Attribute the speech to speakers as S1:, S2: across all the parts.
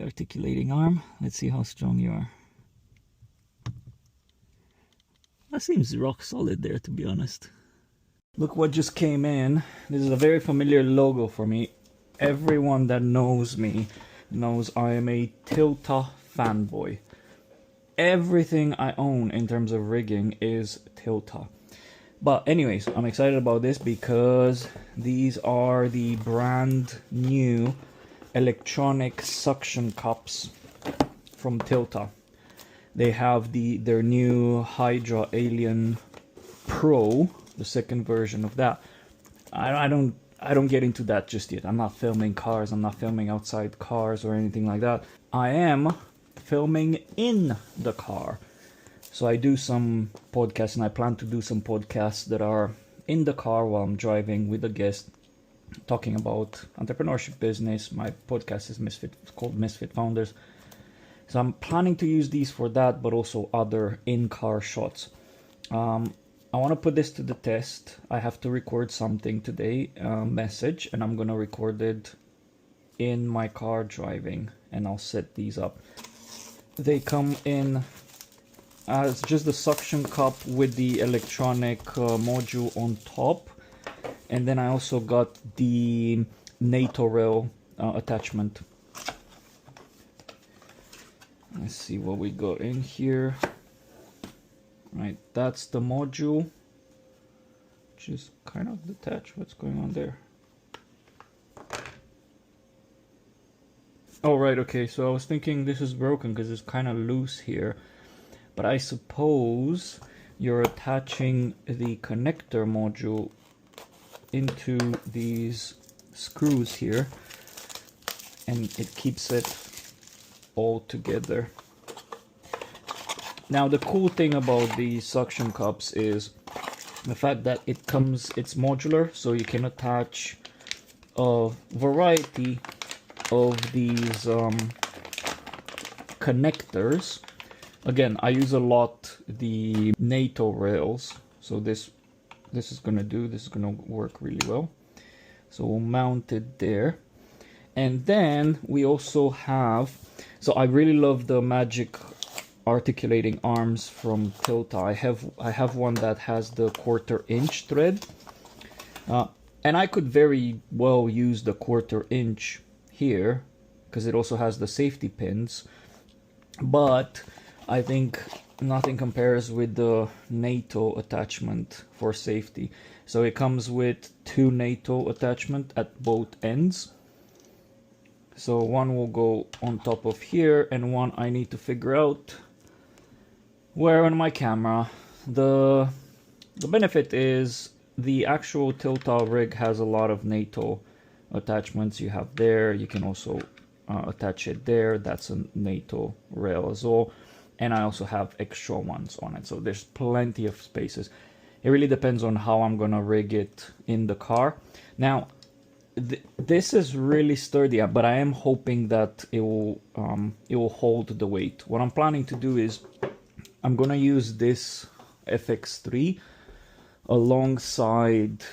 S1: articulating arm. Let's see how strong you are. That seems rock solid there, to be honest. Look what just came in. This is a very familiar logo for me. Everyone that knows me knows I am a Tilta fanboy. Everything I own in terms of rigging is Tilta. But anyways, I'm excited about this because these are the brand new electronic suction cups from Tilta. They have their new Hydra Alien Pro, the second version of that. I don't get into that just yet. I'm not filming cars, I'm not filming outside cars or anything like that. I am filming in the car. So I do some podcasts, and I plan to do some podcasts that are in the car while I'm driving with a guest, talking about entrepreneurship, business. My podcast is called Misfit Founders. So I'm planning to use these for that, but also other in-car shots. I want to put this to the test. I have to record something today, message, and I'm going to record it in my car driving, and I'll set these up. They come in as just the suction cup with the electronic module on top, and then I also got the NATO rail attachment. Let's see what we got in here. Right, that's the module, which is kind of detached. What's going on there? Oh, right, okay, so I was thinking this is broken because it's kind of loose here. But I suppose you're attaching the connector module into these screws here, and it keeps it all together. Now the cool thing about the suction cups is the fact that it's modular, so you can attach a variety of these connectors. Again, I use a lot the NATO rails, so this is gonna work really well. So we'll mount it there. And then we also have, so I really love the Magic articulating arms from Tilta. I have one that has the 1/4 inch thread, and I could very well use the 1/4 inch here because it also has the safety pins, but I think nothing compares with the NATO attachment for safety. So it comes with 2 NATO attachment at both ends. So one will go on top of here, and one I need to figure out where on my camera. The benefit is the actual Tilta rig has a lot of NATO attachments. You have there, you can also attach it there. That's a NATO rail as well. And I also have extra ones on it. So there's plenty of spaces. It really depends on how I'm gonna rig it in the car. Now, this is really sturdy, but I am hoping that it will hold the weight. What I'm planning to do is I'm gonna use this FX3 alongside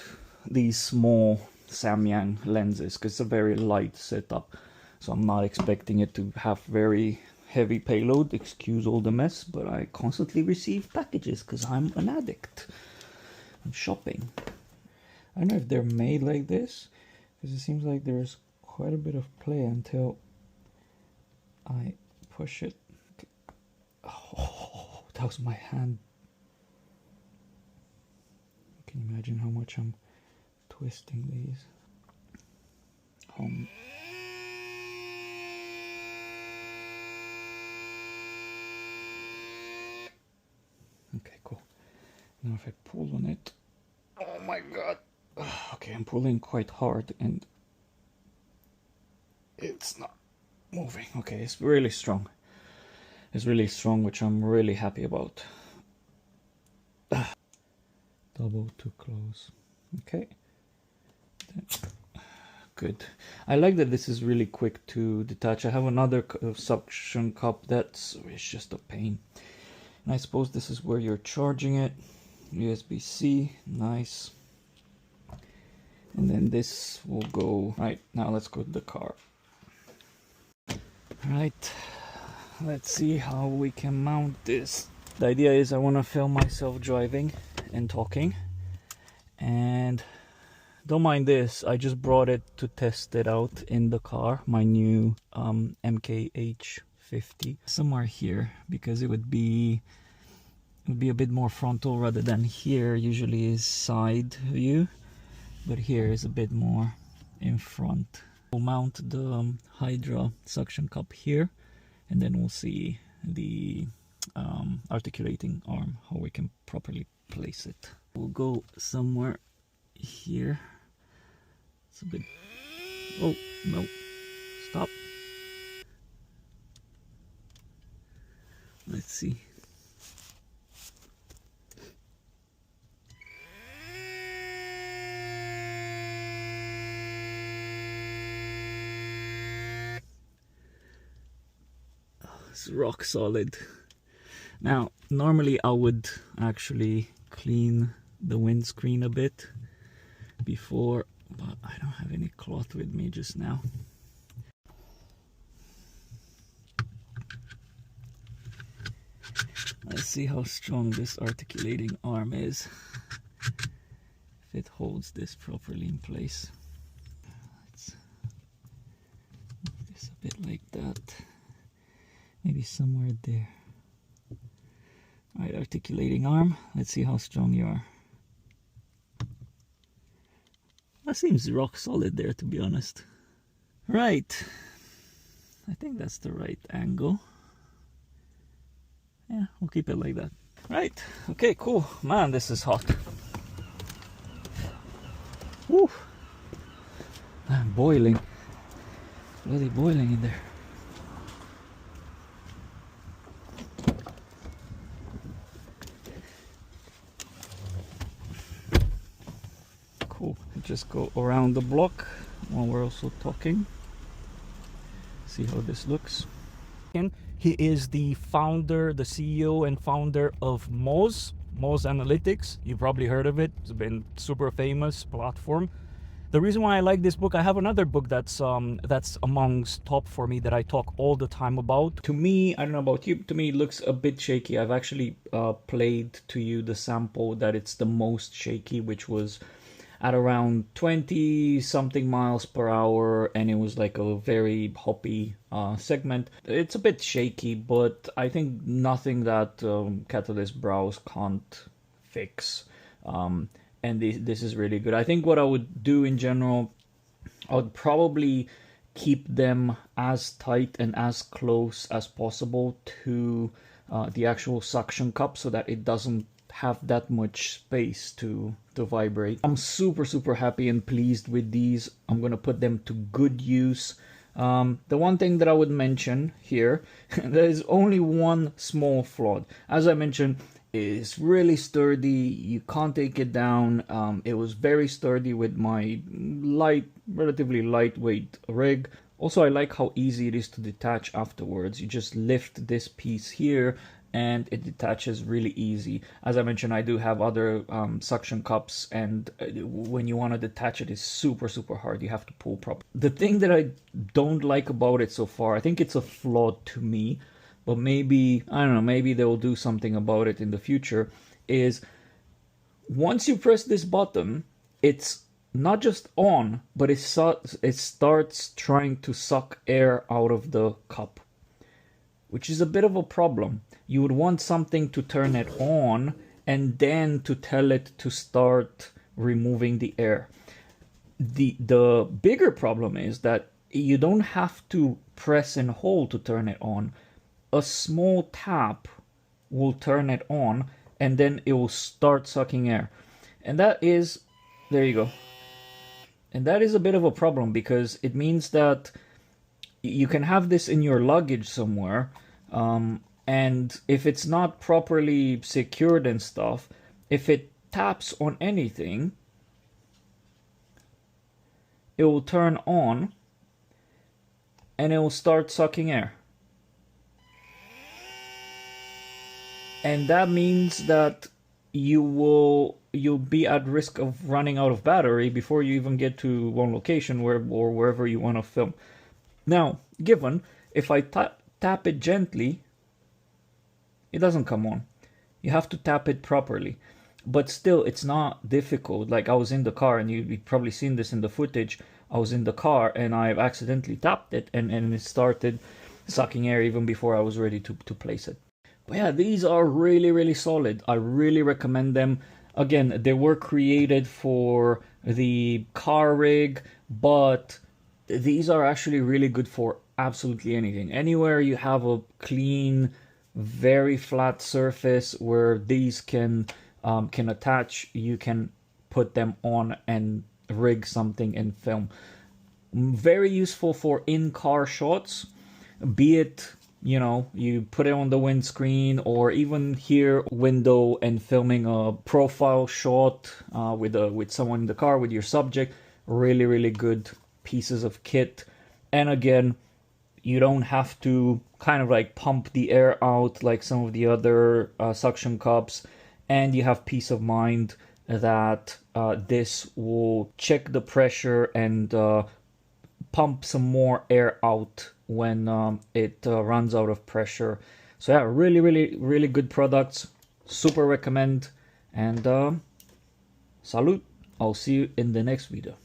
S1: these small Samyang lenses because it's a very light setup. So I'm not expecting it to have very heavy payload. Excuse all the mess, but I constantly receive packages because I'm an addict. I'm shopping. I don't know if they're made like this, because it seems like there's quite a bit of play until I push it. Oh, that was my hand. Can you imagine how much I'm twisting these? Okay, cool. Now if I pull on it, oh my god. Okay, I'm pulling quite hard and it's not moving. Okay, it's really strong. It's really strong, which I'm really happy about. Double too close. Okay. Good. I like that this is really quick to detach. I have another suction cup that's it's just a pain. And I suppose this is where you're charging it. USB-C, nice. And then this will go, right, now let's go to the car. Right, let's see how we can mount this. The idea is I want to film myself driving and talking, and don't mind this, I just brought it to test it out in the car, my new MKH50, somewhere here, because it would be a bit more frontal rather than here usually is side view, but here is a bit more in front. We'll mount the Hydra suction cup here, and then we'll see the articulating arm, how we can properly place it. We'll go somewhere here. It's a bit, oh no, stop. Let's see. It's rock solid. Now, normally I would actually clean the windscreen a bit before, but I don't have any cloth with me just now. Let's see how strong this articulating arm is, if it holds this properly in place. Let's move this a bit like that. Maybe somewhere there. Alright, articulating arm. Let's see how strong you are. That seems rock solid there, to be honest. Right. I think that's the right angle. Yeah, we'll keep it like that. Right. Okay, cool. Man, this is hot. Woo. I'm boiling. Really boiling in there. Cool. Just go around the block while we're also talking. See how this looks. He is the founder, the CEO and founder of Moz Analytics. You've probably heard of it. It's been super famous platform. The reason why I like this book, I have another book that's amongst top for me that I talk all the time about. To me, I don't know about you, to me it looks a bit shaky. I've actually played to you the sample that it's the most shaky, which was at around 20 something miles per hour, and it was like a very hoppy segment. It's a bit shaky, but I think nothing that Catalyst Browse can't fix. And this is really good. I think what I would do in general, I would probably keep them as tight and as close as possible to the actual suction cup so that it doesn't have that much space to vibrate. I'm super happy and pleased with these. I'm gonna put them to good use. The one thing that I would mention here, there is only one small flaw. As I mentioned, it's really sturdy. You can't take it down. It was very sturdy with my relatively lightweight rig. Also, I like how easy it is to detach afterwards. You just lift this piece here and it detaches really easy. As I mentioned, I do have other suction cups, and when you want to detach it, it's super hard. You have to pull properly. The thing that I don't like about it so far, I think it's a flaw to me, but maybe, I don't know, maybe they'll do something about it in the future, is once you press this button, it's not just on, but it starts trying to suck air out of the cup, which is a bit of a problem. You would want something to turn it on and then to tell it to start removing the air. The bigger problem is that you don't have to press and hold to turn it on. A small tap will turn it on, and then it will start sucking air. And that is, there you go. And that is a bit of a problem, because it means that you can have this in your luggage somewhere, and if it's not properly secured and stuff, if it taps on anything, it will turn on and it will start sucking air. And that means that you'll be at risk of running out of battery before you even get to one location or wherever you want to film. Now, given if I tap it gently, it doesn't come on. You have to tap it properly. But still, it's not difficult. Like, I was in the car, and you've probably seen this in the footage. I was in the car and I've accidentally tapped it, and it started sucking air even before I was ready to place it. But yeah, these are really, really solid. I really recommend them. Again, they were created for the car rig, but these are actually really good for absolutely anything. Anywhere you have a clean, very flat surface where these can attach, you can put them on and rig something and film. Very useful for in-car shots, be it, you know, you put it on the windscreen, or even here window and filming a profile shot with someone in the car, with your subject. Really, really good pieces of kit. And again, you don't have to kind of like pump the air out like some of the other suction cups, and you have peace of mind that this will check the pressure and pump some more air out when it runs out of pressure. So yeah, really, really, really good products. Super recommend. And salute. I'll see you in the next video.